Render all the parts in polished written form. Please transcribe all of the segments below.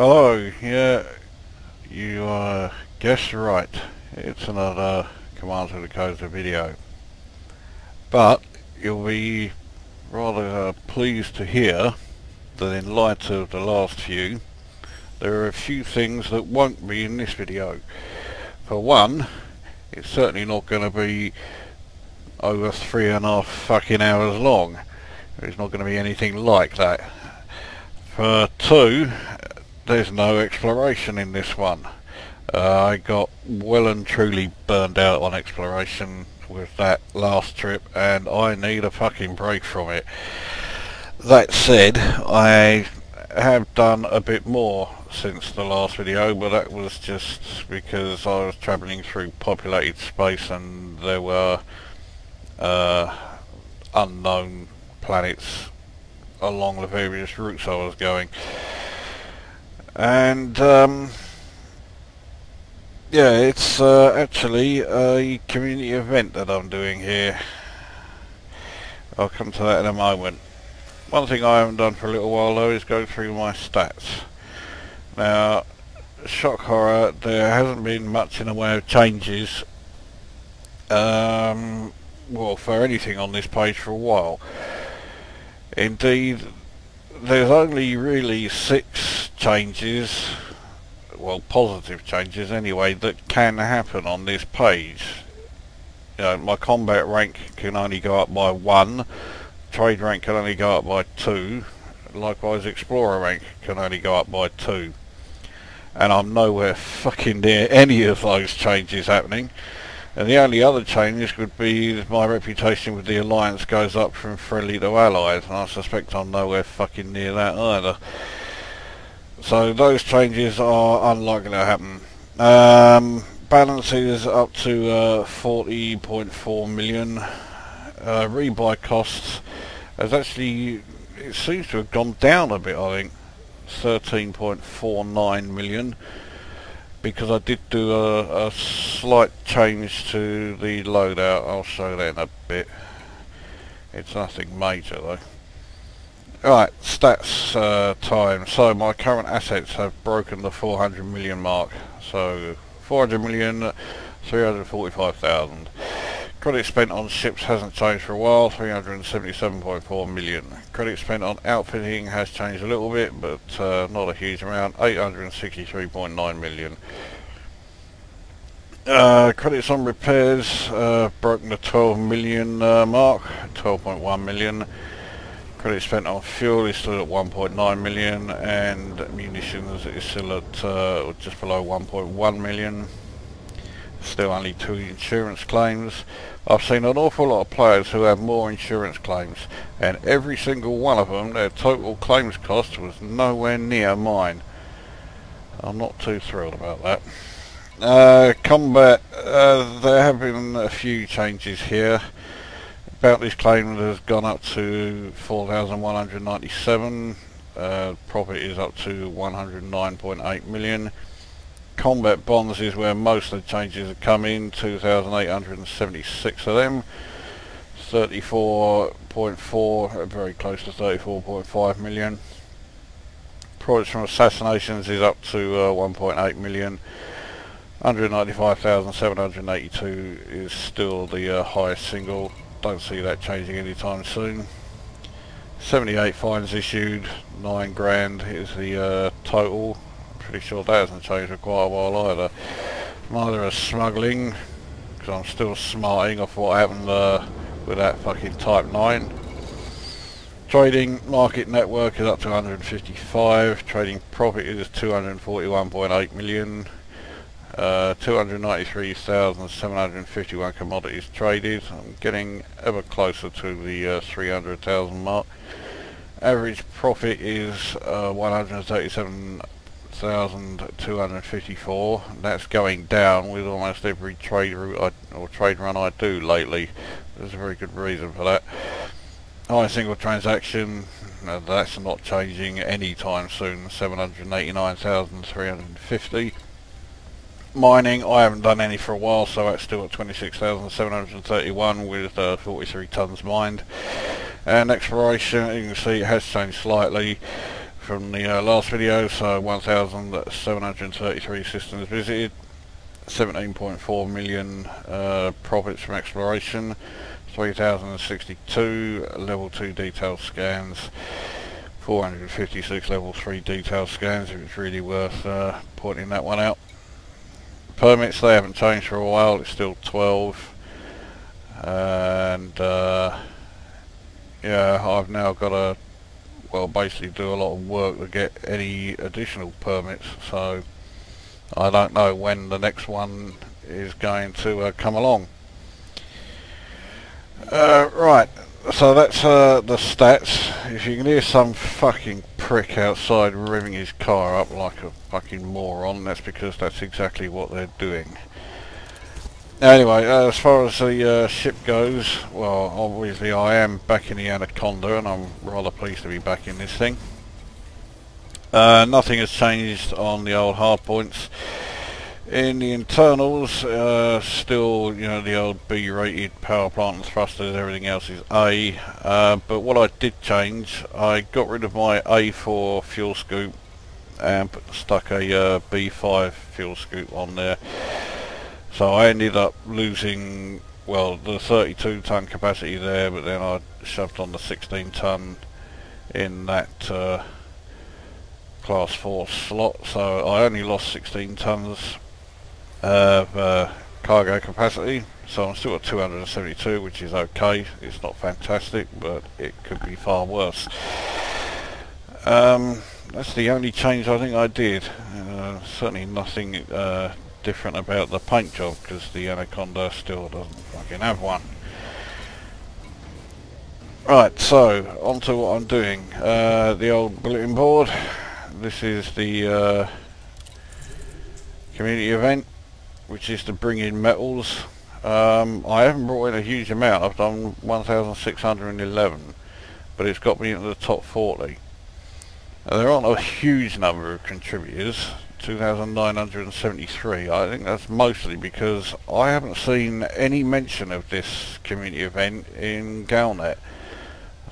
Hello, yeah, you guessed right. It's another Commands with the Codes video. But you'll be rather pleased to hear that in light of the last few, there are a few things that won't be in this video. For one, it's certainly not going to be over 3.5 fucking hours long. There's not going to be anything like that. For two, there's no exploration in this one. I got well and truly burned out on exploration with that last trip, and I need a fucking break from it. That said, I have done a bit more since the last video, but that was just because I was travelling through populated space and there were unknown planets along the various routes I was going. And yeah, it's actually a community event that I'm doing here. I'll come to that in a moment. One thing I haven't done for a little while though is go through my stats. Now, shock horror, there hasn't been much in the way of changes well, for anything on this page for a while. Indeed, there's only really 6 changes, well, positive changes anyway, that can happen on this page. You know, my combat rank can only go up by 1, trade rank can only go up by 2, likewise explorer rank can only go up by 2. And I'm nowhere fucking near any of those changes happening. And the only other change would be my reputation with the Alliance goes up from friendly to allied, and I suspect I'm nowhere fucking near that either. So those changes are unlikely to happen. Balance is up to 40.4 million. Rebuy costs has actually, it seems to have gone down a bit, I think. 13.49 million. Because I did do a slight change to the loadout. I'll show that in a bit. It's nothing major though. Alright, stats time. So my current assets have broken the 400 million mark. So 400 million, 345,000. Credit spent on ships hasn't changed for a while, 377.4 million. Credit spent on outfitting has changed a little bit, but not a huge amount, 863.9 million. Credits on repairs broken the 12 million mark, 12.1 million. Credit spent on fuel is still at 1.9 million, and munitions is still at just below 1.1 million. Still only 2 insurance claims. I've seen an awful lot of players who have more insurance claims, and every single one of them, their total claims cost was nowhere near mine. I'm not too thrilled about that. Combat, there have been a few changes here. Bounty's claim has gone up to 4,197. Profit is up to 109.8 million. Combat bonds is where most of the changes have come in, 2,876 of them, 34.4, very close to 34.5 million. Profits from assassinations is up to 1.8 million, 195,782 is still the highest single, don't see that changing anytime soon. 78 fines issued, 9 grand is the total. Pretty sure that hasn't changed for quite a while either. Neither is smuggling, because I'm still smarting off what happened with that fucking Type 9. Trading market network is up to 155. Trading profit is 241.8 million. 293,751 commodities traded. I'm getting ever closer to the 300,000 mark. Average profit is 137,254. That's going down with almost every trade route or trade run I do lately. There's a very good reason for that. High single transaction, that's not changing anytime soon, 789,350. Mining, I haven't done any for a while, so that's still at 26,731 with 43 tons mined. And exploration, you can see it has changed slightly. from the last video. So 1,733 systems visited, 17.4 million profits from exploration, 3,062 level 2 detailed scans, 456 level 3 detailed scans, if it's really worth pointing that one out. Permits, they haven't changed for a while, it's still 12. And yeah, I've now got to, well, basically do a lot of work to get any additional permits, so I don't know when the next one is going to come along. Right, so that's the stats. If you can hear some fucking prick outside revving his car up like a fucking moron, that's because that's exactly what they're doing. Anyway, as far as the ship goes, well, obviously I am back in the Anaconda, and I'm rather pleased to be back in this thing. Nothing has changed on the old hardpoints. In the internals, still, you know, the old B-rated power plant and thrusters, everything else is A. But what I did change, I got rid of my A4 fuel scoop and stuck a B5 fuel scoop on there. So I ended up losing, well, the 32 ton capacity there, but then I shoved on the 16 ton in that class 4 slot, so I only lost 16 tons of cargo capacity, so I'm still at 272, which is okay. It's not fantastic, but it could be far worse. That's the only change I think I did. Certainly nothing different about the paint job, because the Anaconda still doesn't fucking have one. Right, so on to what I'm doing. The old bulletin board. This is the community event, which is to bring in metals. I haven't brought in a huge amount. I've done 1,611, but it's got me into the top 40. There aren't a huge number of contributors, 2,973. I think that's mostly because I haven't seen any mention of this community event in Galnet,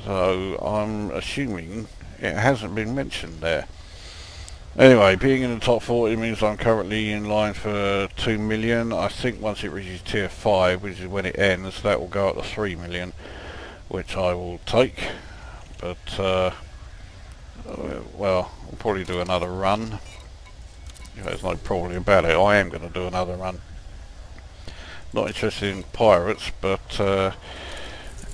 so I'm assuming it hasn't been mentioned there. Anyway, being in the top 40 means I'm currently in line for 2 million. I think once it reaches tier 5, which is when it ends, that will go up to 3 million, which I will take. But well, I'll probably do another run. There's no probably about it. I am going to do another run. Not interested in pirates, but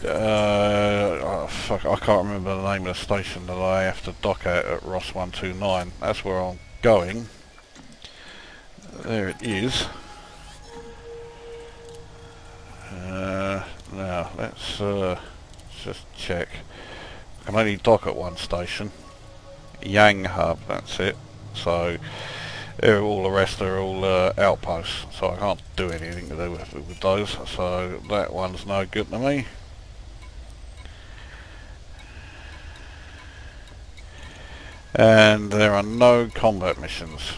oh, fuck, I can't remember the name of the station that I have to dock at Ross 129. That's where I'm going. There it is. Now let's just check. I can only dock at one station. Yang Hub, that's it. So all the rest are all outposts, so I can't do anything to do with those. So that one's no good to me. And there are no combat missions.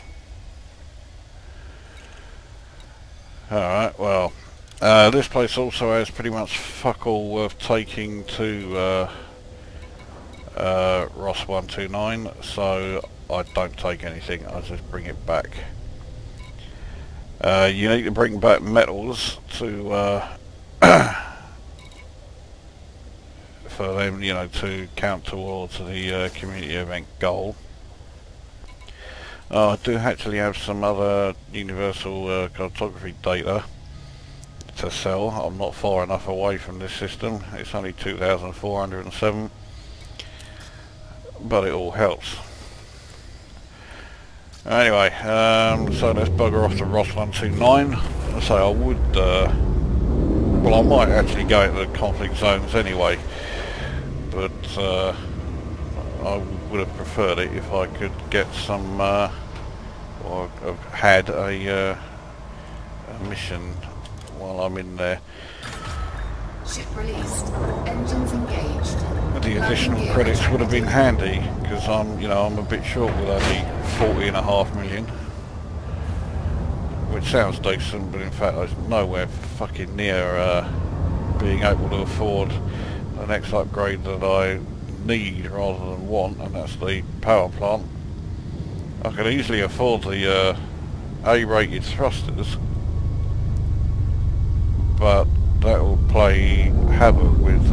Alright, well, this place also has pretty much fuck all worth taking to Ross 129, so I don't take anything, I just bring it back. You need to bring back metals to for them, you know, to count towards the community event goal. I do actually have some other universal cartography data to sell. I'm not far enough away from this system. It's only 2,407, but it all helps. Anyway, so let's bugger off to Ross 129. So I would, well, I might actually go into the conflict zones anyway, but I would have preferred it if I could get some, or have had a mission while I'm in there. Ship released. Engines engaged. The additional credits would have been handy, because I'm, you know, I'm a bit short with only 40.5 million, which sounds decent, but in fact it's nowhere fucking near being able to afford the next upgrade that I need rather than want, and that's the power plant. I can easily afford the A-rated thrusters, but that will play havoc with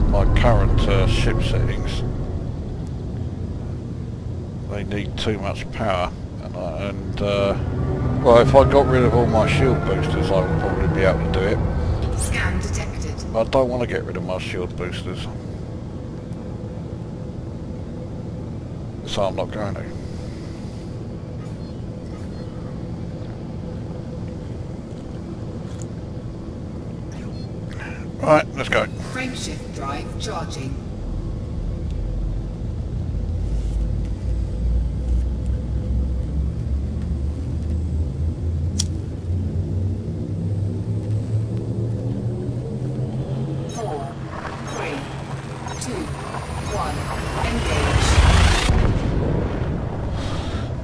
my current ship settings. They need too much power, and well, if I got rid of all my shield boosters, I would probably be able to do it. Scan detected. But I don't want to get rid of my shield boosters, so I'm not going to. Right, let's go. Frameshift drive charging.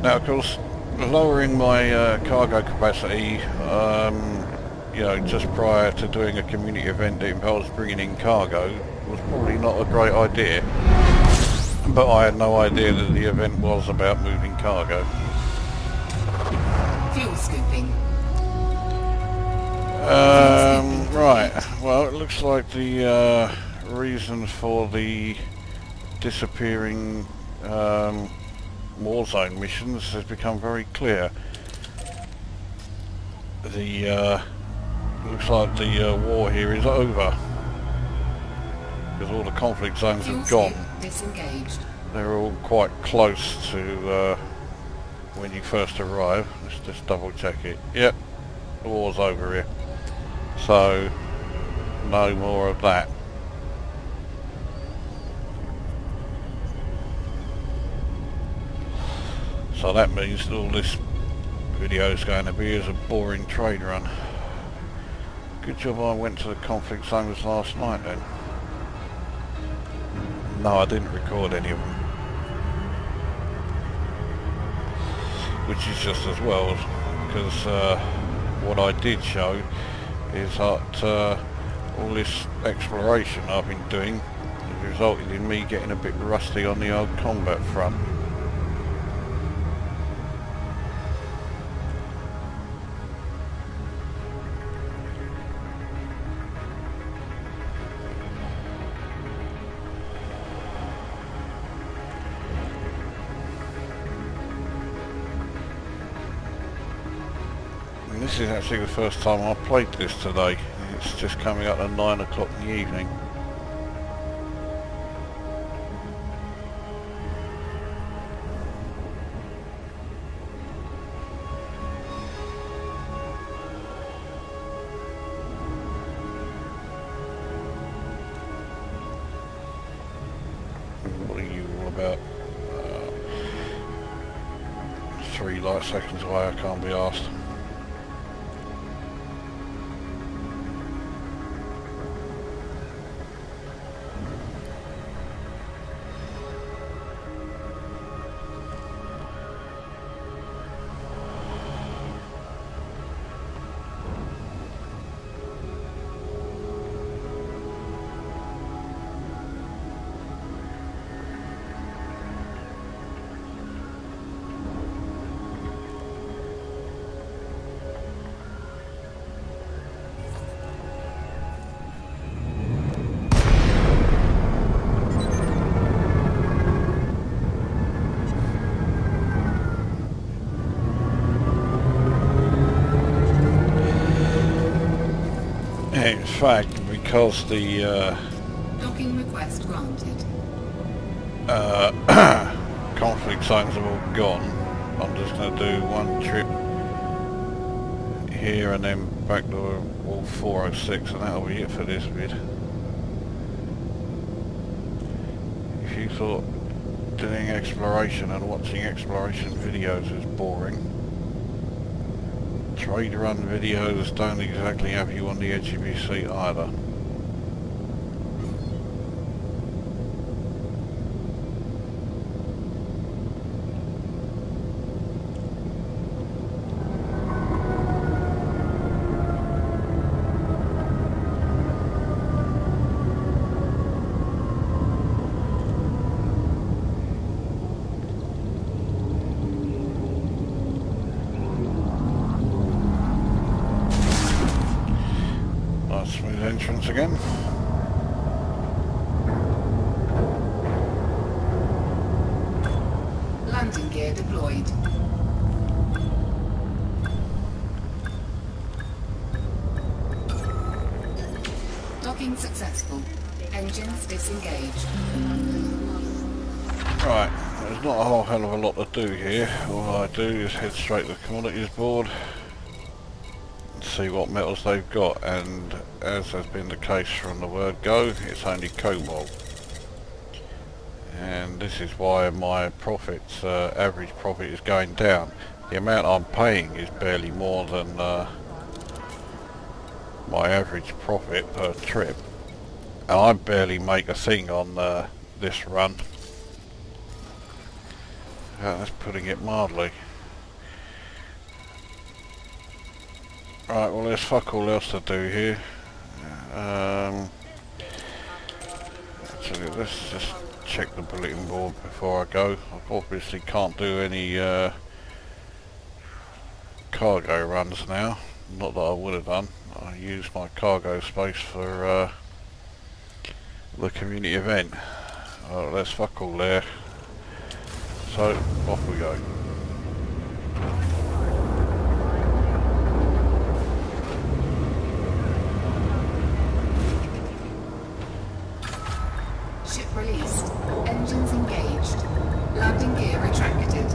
Now, of course, lowering my cargo capacity, you know, just prior to doing a community event that involves bringing in cargo was probably not a great idea. But I had no idea that the event was about moving cargo. Fuel scooping. Right, well, it looks like the reason for the disappearing Warzone missions has become very clear. The looks like the war here is over because all the conflict zones have gone. Disengaged. They're all quite close to when you first arrive. Let's just double check it. Yep, the war's over here. So no more of that. So that means that all this video is going to be as a boring trade run. Good job I went to the conflict zones last night then. No, I didn't record any of them. Which is just as well, because what I did show is that all this exploration I've been doing has resulted in me getting a bit rusty on the old combat front. This is actually the first time I've played this today. It's just coming up at 9 o'clock in the evening. What are you all about? 3 light seconds away, I can't be asked. In fact, because the Docking request granted. conflict zones have all gone, I'm just going to do one trip here and then back to Wall 406, and that'll be it for this vid. If you thought doing exploration and watching exploration videos is boring, trade run videos don't exactly have you on the edge of your seat either. entrance again. Landing gear deployed. Docking successful. Engines disengaged. Right, there's not a whole hell of a lot to do here. All I do is head straight to the commodities board and see what metals they've got, and as has been the case from the word go, it's only cobalt. And this is why my profits, average profit is going down. The amount I'm paying is barely more than my average profit per trip. And I barely make a thing on this run. That's putting it mildly. Right, well there's fuck all else to do here. Actually, let's just check the bulletin board before I go. I obviously can't do any cargo runs now. Not that I would have done. I used my cargo space for the community event. Alright, let's fuck all there. So, off we go. Ship released. Engines engaged. Landing gear retracted.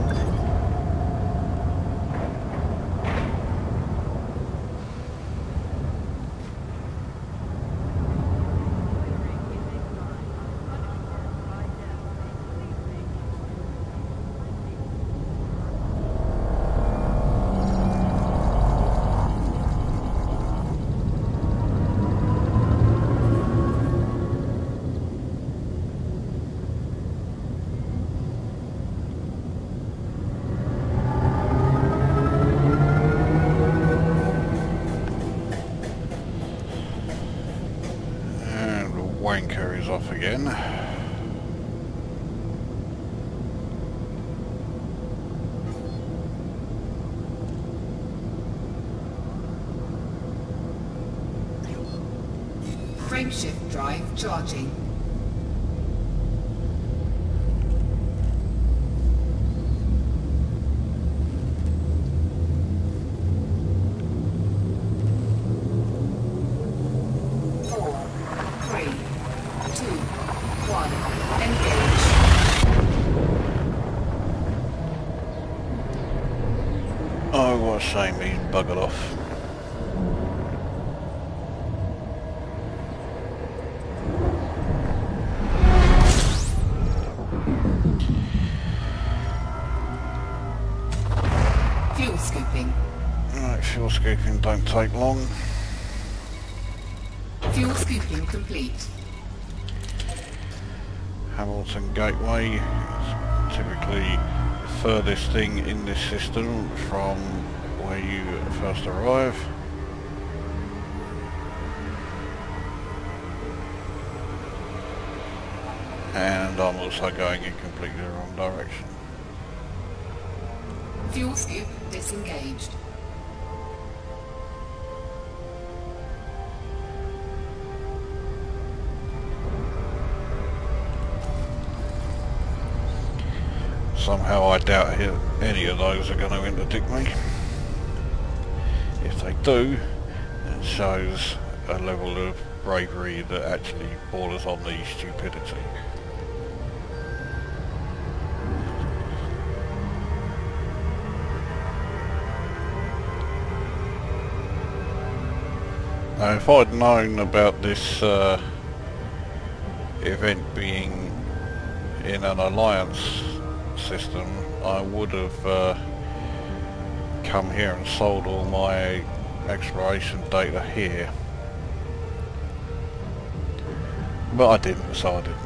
Wanker is off again. Frameshift drive charging. Oh, what a shame he's buggered off. Fuel scooping. Right, fuel scooping don't take long. Fuel scooping complete. Hamilton Gateway is typically the furthest thing in this system from where you first arrive. And I'm also going in completely the wrong direction. Fuel scoop disengaged. Somehow I doubt any of those are going to interdict me. If they do, it shows a level of bravery that actually borders on the stupidity. Now, if I'd known about this event being in an alliance system, I would have come here and sold all my exploration data here. But I didn't, so I didn't.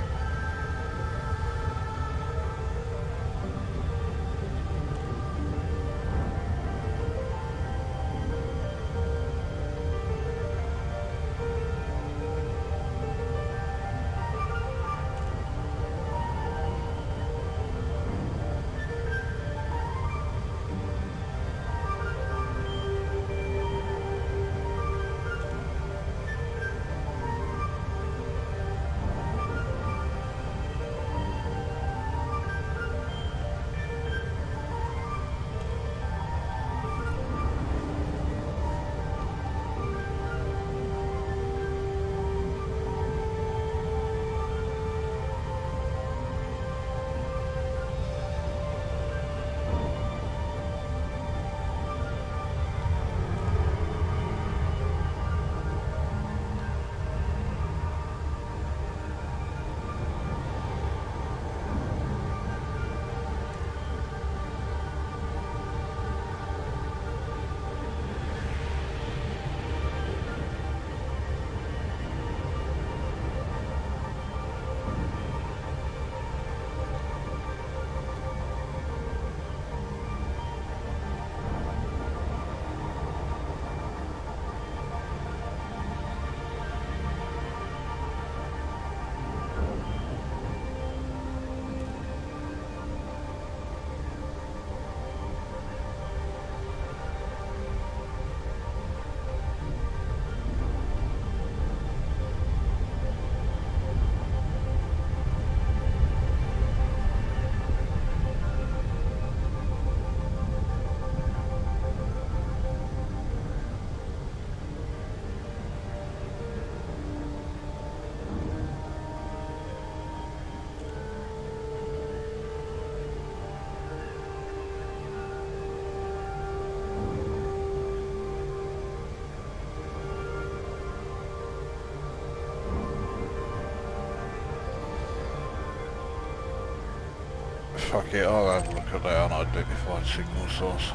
Fuck it, I'll have a look at that unidentified signal source.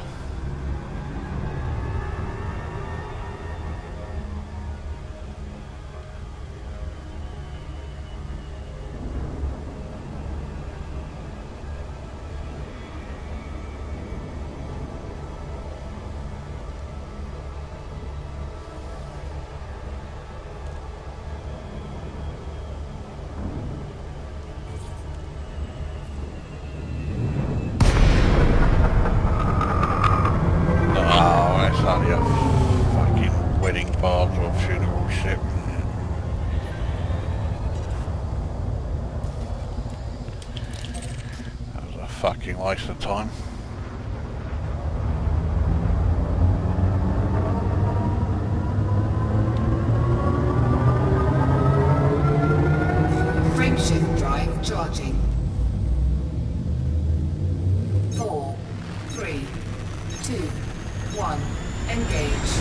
Fucking waste of time. Frameshift drive charging. 4, 3, 2, 1, engage.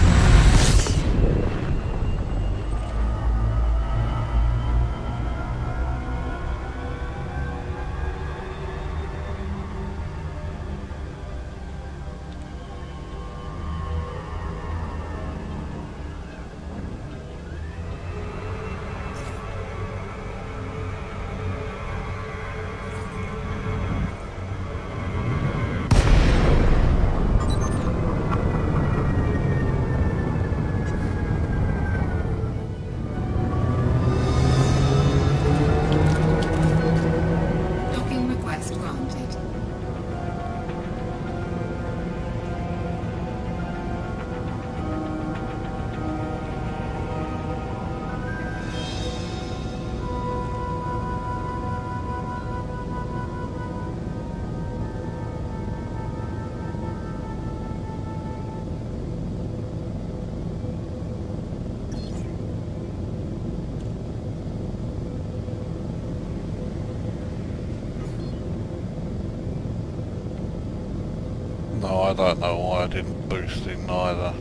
No, I don't know why I didn't boost in either.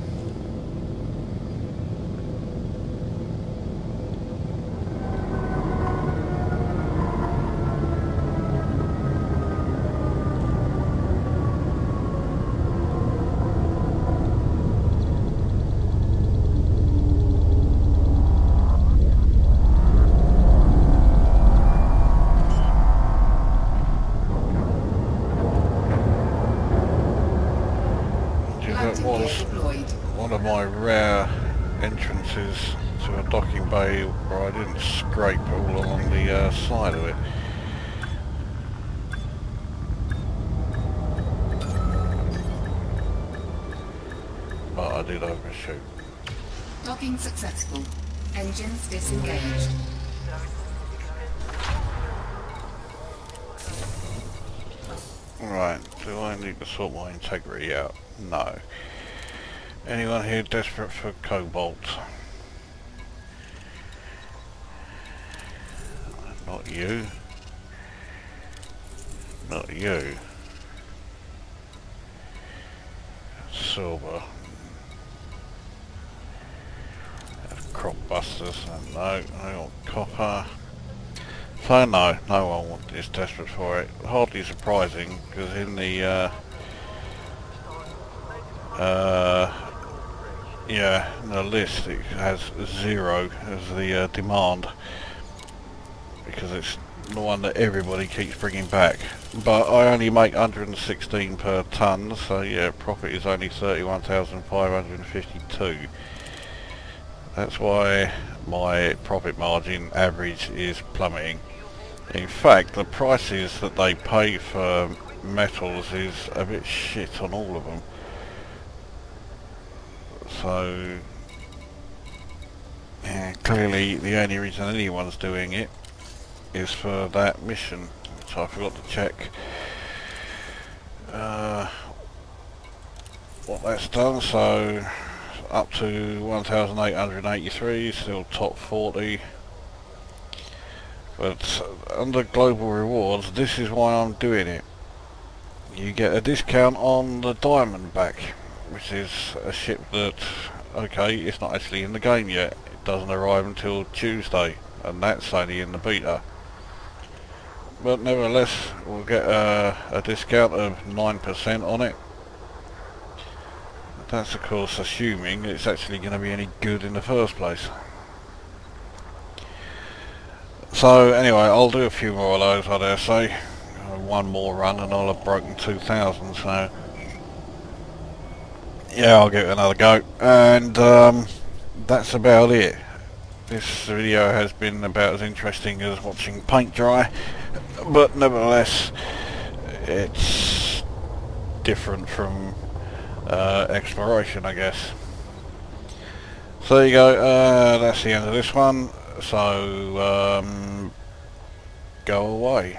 That was one of my rare entrances to a docking bay where I didn't scrape all along the side of it. But I did overshoot. Docking successful. Engines disengaged. Right, do I need to sort my integrity out? No. Anyone here desperate for cobalt? Not you. Not you. Silver. Crop busters. No, I want copper. So no one is desperate for it. Hardly surprising, because in the in the list it has 0 as the demand, because it's the one that everybody keeps bringing back. But I only make 116 per tonne, so yeah, profit is only 31,552. That's why my profit margin average is plummeting. In fact, the prices that they pay for metals is a bit shit on all of them. So, yeah, clearly the only reason anyone's doing it is for that mission, which I forgot to check what that's done. So, up to 1,883, still top 40. But under global rewards, this is why I'm doing it. You get a discount on the Diamondback, which is a ship that, okay, it's not actually in the game yet. It doesn't arrive until Tuesday, and that's only in the beta. but nevertheless we'll get a discount of 9% on it. That's of course assuming it's actually going to be any good in the first place. So anyway, I'll do a few more of those, I dare say. One more run and I'll have broken 2,000, so yeah, I'll give it another go. And that's about it. This video has been about as interesting as watching paint dry, but nevertheless it's different from exploration, I guess. So there you go, that's the end of this one, so go away.